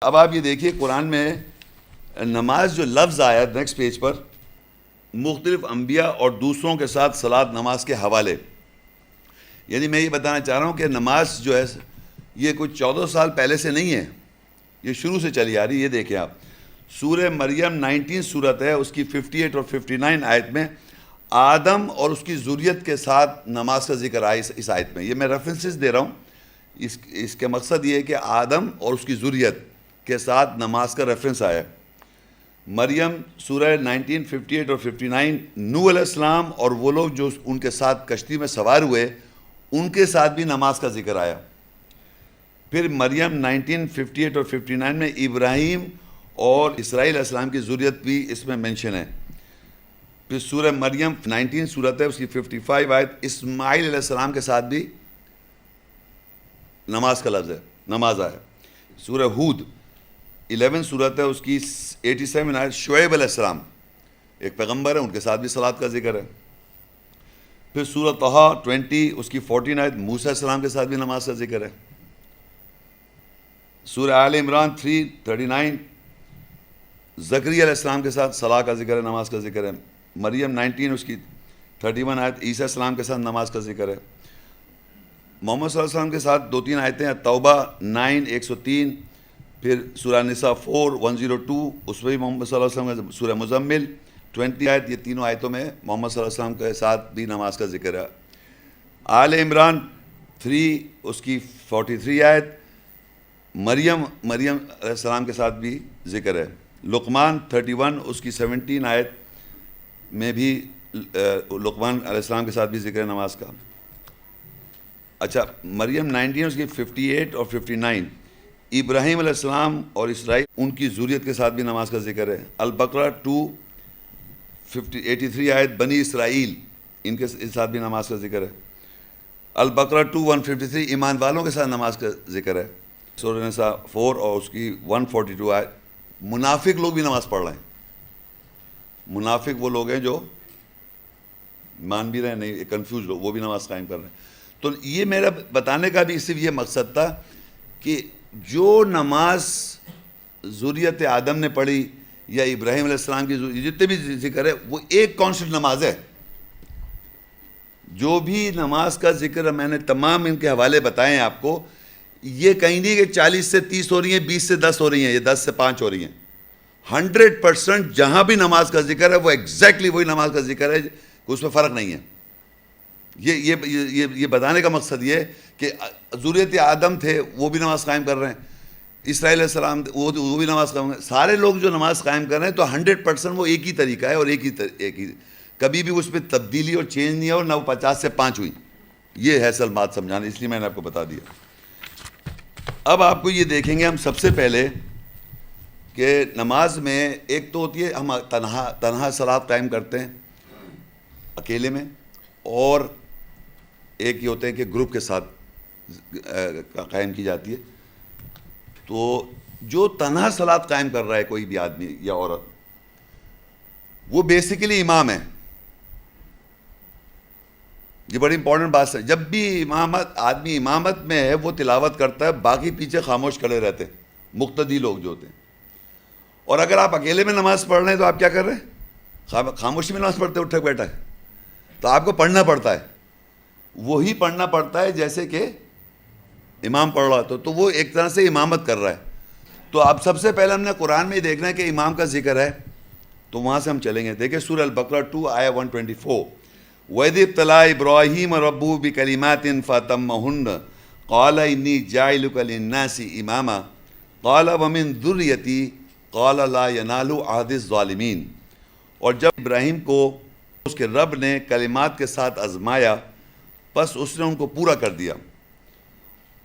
اب آپ یہ دیکھیے قرآن میں نماز جو لفظ آیا نیکسٹ پیج پر، مختلف انبیاء اور دوسروں کے ساتھ صلاۃ نماز کے حوالے. یعنی میں یہ بتانا چاہ رہا ہوں کہ نماز جو ہے یہ کچھ 14 سال پہلے سے نہیں ہے، یہ شروع سے چلی آ رہی ہے. یہ دیکھیں آپ، سورہ مریم 19 سورت ہے، اس کی 58 اور 59 آیت میں آدم اور اس کی ذریت کے ساتھ نماز کا ذکر آیا اس آیت میں. یہ میں ریفرنسز دے رہا ہوں، اس کے مقصد یہ ہے کہ آدم اور اس کی ذریت کے ساتھ نماز کا ریفرنس آیا. مریم سورہ 19 58 اور 59، نوح علیہ السلام اور وہ لوگ جو ان کے ساتھ کشتی میں سوار ہوئے ان کے ساتھ بھی نماز کا ذکر آیا. پھر مریم 19 58 اور 59 میں ابراہیم اور اسرائیل علیہ السلام کی ذریت بھی اس میں مینشن ہے. پھر سورہ مریم 19 سورت ہے، اس کی 55 آیت اسماعیل علیہ السلام کے ساتھ بھی نماز کا لفظ ہے، نماز آیا. سورہ ہود 11 سورت ہے، اس کی 87 آیت شعیب علیہ السلام ایک پیغمبر ہے، ان کے ساتھ بھی صلاۃ کا ذکر ہے. پھر سورہ طٰہٰ 20 اس کی 14 آیت موسیٰ علیہ السلام کے ساتھ بھی نماز کا ذکر ہے. سورہ آل عمران 3:39 زکریا علیہ السلام کے ساتھ صلاۃ کا ذکر ہے، نماز کا ذکر ہے. مریم 19 اس کی 31 آیت عیسیٰ علیہ السلام کے ساتھ نماز کا ذکر ہے. محمد صلی اللہ علیہ وسلم کے ساتھ 2-3 آیتیں ہیں، توبہ 9 103، پھر سورہ نساء 4 102 اس میں بھی محمد صلی اللہ علیہ وسلم کا، سورہ مزمل 20 آیت، یہ تینوں آیتوں میں محمد صلی اللہ علیہ وسلم کے ساتھ بھی نماز کا ذکر ہے. آل عمران 3 اس کی 43 آیت مریم علیہ السلام کے ساتھ بھی ذکر ہے. لقمان 31 اس کی 17 آیت میں بھی لقمان علیہ السلام کے ساتھ بھی ذکر ہے نماز کا. اچھا، مریم 19 اس کی 58 اور 59 ابراہیم علیہ السلام اور اسرائیل ان کی ذریت کے ساتھ بھی نماز کا ذکر ہے. البقرہ 83 آیت بنی اسرائیل ان کے ساتھ بھی نماز کا ذکر ہے. البقرہ 153 ایمان والوں کے ساتھ نماز کا ذکر ہے. سورہ نساء 4 اور اس کی 142 آیت منافق لوگ بھی نماز پڑھ رہے ہیں. منافق وہ لوگ ہیں جو مان بھی رہے ہیں، نہیں کنفیوز لوگ، وہ بھی نماز قائم کر رہے ہیں. تو یہ میرا بتانے کا بھی صرف یہ مقصد تھا کہ جو نماز ذریت آدم نے پڑھی یا ابراہیم علیہ السلام کی جتنے بھی ذکر ہے وہ ایک کانسٹنٹ نماز ہے. جو بھی نماز کا ذکر میں نے تمام ان کے حوالے بتائے ہیں آپ کو، یہ کہیں نہیں کہ 40 سے 30 ہو رہی ہیں، 20 سے 10 ہو رہی ہیں، یہ 10 سے 5 ہو رہی ہیں. 100% جہاں بھی نماز کا ذکر ہے وہ ایگزیکٹلی وہی نماز کا ذکر ہے، اس میں فرق نہیں ہے. یہ بتانے کا مقصد یہ ہے کہ ذریت آدم تھے وہ بھی نماز قائم کر رہے ہیں، اسرائیل علیہ السلام وہ بھی نماز قائم کر رہے ہیں. سارے لوگ جو نماز قائم کر رہے ہیں تو 100% وہ ایک ہی طریقہ ہے اور ایک ہی کبھی بھی اس پہ تبدیلی اور چینج نہیں ہے، اور نہ وہ 50 سے 5 ہوئی. یہ ہے اصل بات سمجھانا، اس لیے میں نے آپ کو بتا دیا. اب آپ کو یہ دیکھیں گے ہم سب سے پہلے کہ نماز میں ایک تو ہوتی ہے ہم تنہا صلاۃ قائم کرتے ہیں اکیلے میں، اور ایک یہ ہوتے ہیں کہ گروپ کے ساتھ قائم کی جاتی ہے. تو جو تنہا صلاۃ قائم کر رہا ہے کوئی بھی آدمی یا عورت، وہ بیسیکلی امام ہے. یہ بڑی امپورٹنٹ بات ہے. جب بھی آدمی امامت میں ہے وہ تلاوت کرتا ہے، باقی پیچھے خاموش کھڑے رہتے ہیں، مقتدی لوگ جو ہوتے ہیں. اور اگر آپ اکیلے میں نماز پڑھ رہے ہیں تو آپ کیا کر رہے ہیں؟ خاموشی میں نماز پڑھتے اٹھک بیٹھا ہے. تو آپ کو پڑھنا پڑتا ہے، وہی پڑھنا پڑتا ہے جیسے کہ امام پڑھ رہا تو وہ ایک طرح سے امامت کر رہا ہے. تو اب سب سے پہلے ہم نے قرآن میں دیکھنا ہے کہ امام کا ذکر ہے، تو وہاں سے ہم چلیں گے. دیکھیں سورہ البقرہ 2 آیہ 124 وَإِذِ ابْتَلَىٰ إِبْرَاهِيمَ رَبُّهُ بِكَلِمَاتٍ فَأَتَمَّهُنَّ قَالَ إِنِّي جَاعِلُكَ لِلنَّاسِ إِمَامًا قَالَ وَمِن ذُرِّيَّتِي قَالَ لَا يَنَالُ عَهْدِ الظَّالِمِينَ. اور جب ابراہیم کو اس کے رب نے کلمات کے ساتھ آزمایا، پس اس نے ان کو پورا کر دیا.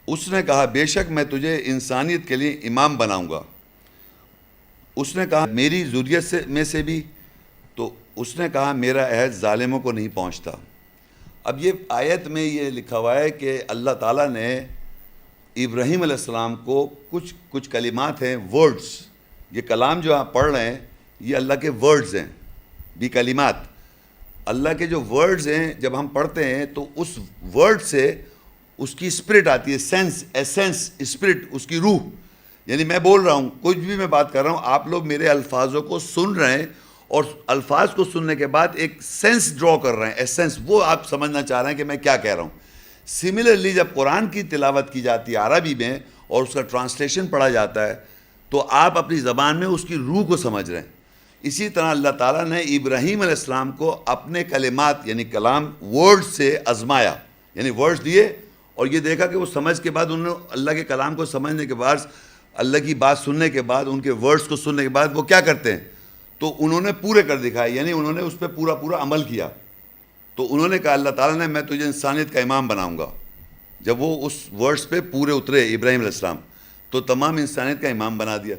اس نے کہا بے شک میں تجھے انسانیت کے لیے امام بناؤں گا. اس نے کہا میری ذریت میں سے بھی، تو اس نے کہا میرا عہد ظالموں کو نہیں پہنچتا. اب یہ آیت میں یہ لکھا ہوا ہے کہ اللہ تعالیٰ نے ابراہیم علیہ السلام کو کچھ کلمات ہیں، ورڈز، یہ کلام جو آپ پڑھ رہے ہیں یہ اللہ کے ورڈز ہیں، بھی کلمات. اللہ کے جو ورڈز ہیں جب ہم پڑھتے ہیں تو اس ورڈ سے اس کی اسپرٹ آتی ہے، سینس، ایسنس، اسپرٹ، اس کی روح. یعنی میں بول رہا ہوں، کچھ بھی میں بات کر رہا ہوں، آپ لوگ میرے الفاظوں کو سن رہے ہیں اور الفاظ کو سننے کے بعد ایک سینس ڈرا کر رہے ہیں، ایسنس، وہ آپ سمجھنا چاہ رہے ہیں کہ میں کیا کہہ رہا ہوں. سملرلی جب قرآن کی تلاوت کی جاتی ہے عربی میں اور اس کا ٹرانسلیشن پڑھا جاتا ہے تو آپ اپنی زبان میں اس کی روح کو سمجھ رہے ہیں. اسی طرح اللہ تعالیٰ نے ابراہیم علیہ السلام کو اپنے کلمات یعنی کلام ورڈ سے آزمایا، یعنی ورڈز دیے اور یہ دیکھا کہ وہ سمجھ کے بعد انہوں نے اللہ کے کلام کو سمجھنے کے بعد، اللہ کی بات سننے کے بعد، ان کے ورڈز کو سننے کے بعد وہ کیا کرتے ہیں، تو انہوں نے پورے کر دکھائے، یعنی انہوں نے اس پہ پورا عمل کیا. تو انہوں نے کہا اللہ تعالیٰ نے میں تجھے انسانیت کا امام بناؤں گا. جب وہ اس ورڈز پہ پورے اترے ابراہیم علیہ السلام تو تمام انسانیت کا امام بنا دیا.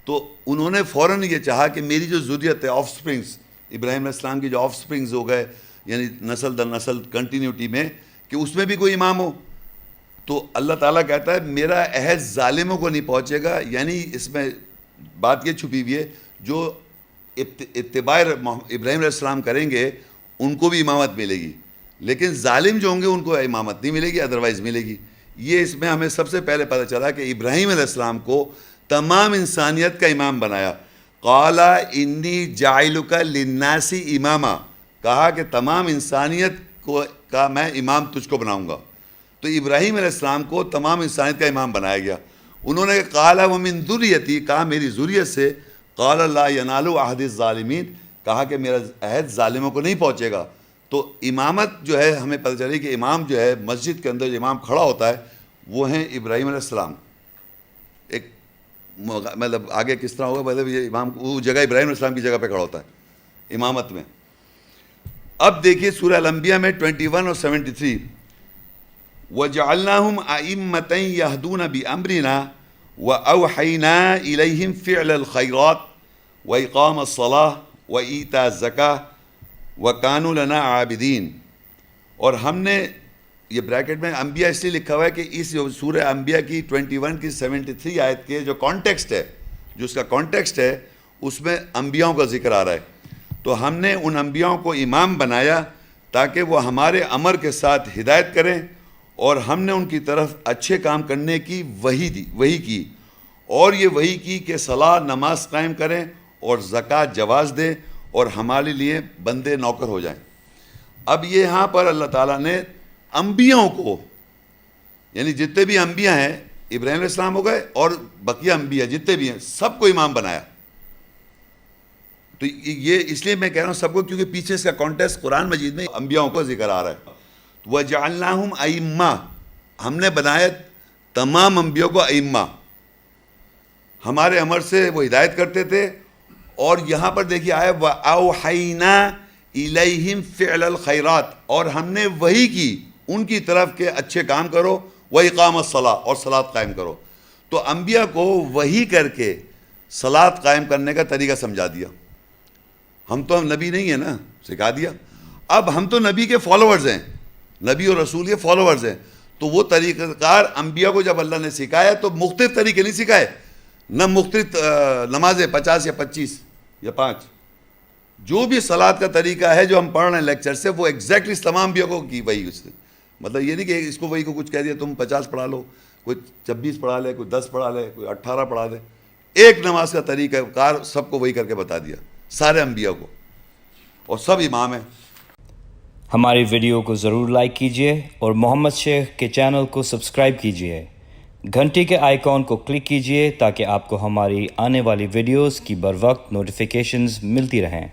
تو انہوں نے فوراً یہ چاہا کہ میری جو ذریت ہے، آف سپرنگز، ابراہیم علیہ السلام کی جو آف سپرنگز ہو گئے یعنی نسل در نسل کنٹینیوٹی میں، کہ اس میں بھی کوئی امام ہو. تو اللہ تعالیٰ کہتا ہے میرا عہد ظالموں کو نہیں پہنچے گا، یعنی اس میں بات یہ چھپی ہوئی ہے جو اتباع ابراہیم علیہ السلام کریں گے ان کو بھی امامت ملے گی، لیکن ظالم جو ہوں گے ان کو امامت نہیں ملے گی، ادروائز ملے گی. یہ اس میں ہمیں سب سے پہلے پتہ چلا کہ ابراہیم علیہ السلام کو تمام انسانیت کا امام بنایا. قال انی جاعلک للناس اماما، کہا کہ تمام انسانیت کو کا میں امام تجھ کو بناؤں گا. تو ابراہیم علیہ السلام کو تمام انسانیت کا امام بنایا گیا. انہوں نے قال ومن ذریتی، کہا میری ذریت سے. قال لا ینال عہد الظالمین، کہا کہ میرا عہد ظالموں کو نہیں پہنچے گا. تو امامت جو ہے ہمیں پتہ چلی کہ امام جو ہے مسجد کے اندر جو امام کھڑا ہوتا ہے وہ ہیں ابراہیم علیہ السلام. ایک مطلب آگے کس طرح ہوگا، مطلب یہ امام وہ جگہ ابراہیم علیہ السلام کی جگہ پہ کھڑا ہوتا ہے امامت میں. اب دیکھیے سورہ الانبیاء میں 21 اور 73، وَجَعَلْنَاهُمْ أَئِمَّةً يَهْدُونَ بِأَمْرِنَا وَأَوْحَيْنَا إِلَيْهِمْ فِعْلَ الْخَيْرَاتِ وَإِقَامَ الصَّلَاةِ وَإِيتَاءَ الزَّكَاةِ وَكَانُوا لَنَا عَابِدِينَ. اور ہم نے یہ بریکٹ میں انبیاء اس لیے لکھا ہوا ہے کہ اس سورہ انبیاء کی 21 کی 73 آیت کے جو کانٹیکسٹ ہے، جو اس کا کانٹیکسٹ ہے، اس میں انبیاءوں کا ذکر آ رہا ہے. تو ہم نے ان انبیاءوں کو امام بنایا تاکہ وہ ہمارے امر کے ساتھ ہدایت کریں، اور ہم نے ان کی طرف اچھے کام کرنے کی وحی کی، اور یہ وحی کی کہ صلاح نماز قائم کریں اور زکوٰۃ جواز دیں اور ہمارے لیے بندے نوکر ہو جائیں. اب یہ یہاں پر اللہ تعالیٰ نے انبیاءوں کو، یعنی جتنے بھی انبیاء ہیں، ابراہیم علیہ السلام ہو گئے اور بقیہ انبیاء جتنے بھی ہیں، سب کو امام بنایا. تو یہ اس لیے میں کہہ رہا ہوں سب کو، کیونکہ پیچھے اس کا کانٹیکسٹ قرآن مجید میں انبیاءوں کو ذکر آ رہا ہے. وَجَعَلْنَاهُمْ أَئِمَّةً، ہم نے بنایا تمام انبیاء کو ائمہ، ہمارے امر سے وہ ہدایت کرتے تھے. اور یہاں پر دیکھیے آیا وَأَوْحَيْنَا إِلَيْهِمْ فِعْلَ الْخَيْرَاتِ، اور ہم نے وحی کی ان کی طرف کہ اچھے کام کرو، وَإِقَامَ الصَّلَاةِ، اور صلاۃ قائم کرو. تو انبیاء کو وحی کر کے صلاۃ قائم کرنے کا طریقہ سمجھا دیا. ہم تو نبی نہیں ہیں نا، سکھا دیا. اب ہم تو نبی کے فالوورز ہیں، نبی اور رسول کے فالوورز ہیں. تو وہ طریقہ کار انبیاء کو جب اللہ نے سکھایا تو مختلف طریقے نہیں سکھائے، نہ مختلف نمازیں 50 یا 25 یا 5، جو بھی صلاۃ کا طریقہ ہے جو ہم پڑھ رہے ہیں لیکچر سے، وہ ایگزیکٹلی تمام انبیاء کو کی وہی. اس سے مطلب یہ نہیں کہ اس کو وہی کو کچھ کہہ دیا تم 50 پڑھا لو، کوئی 26 پڑھا لے، کوئی 10 پڑھا لے، کوئی 18 پڑھا دے. ایک نماز کا طریقہ کار سب کو وہی کر کے بتا دیا، سارے انبیاء کو، اور سب امام ہیں. ہماری ویڈیو کو ضرور لائک کیجیے اور محمد شیخ کے چینل کو سبسکرائب کیجیے. گھنٹی کے آئیکن کو کلک کیجیے تاکہ آپ کو ہماری آنے والی ویڈیوز کی بر وقت نوٹیفیکیشنز ملتی رہیں.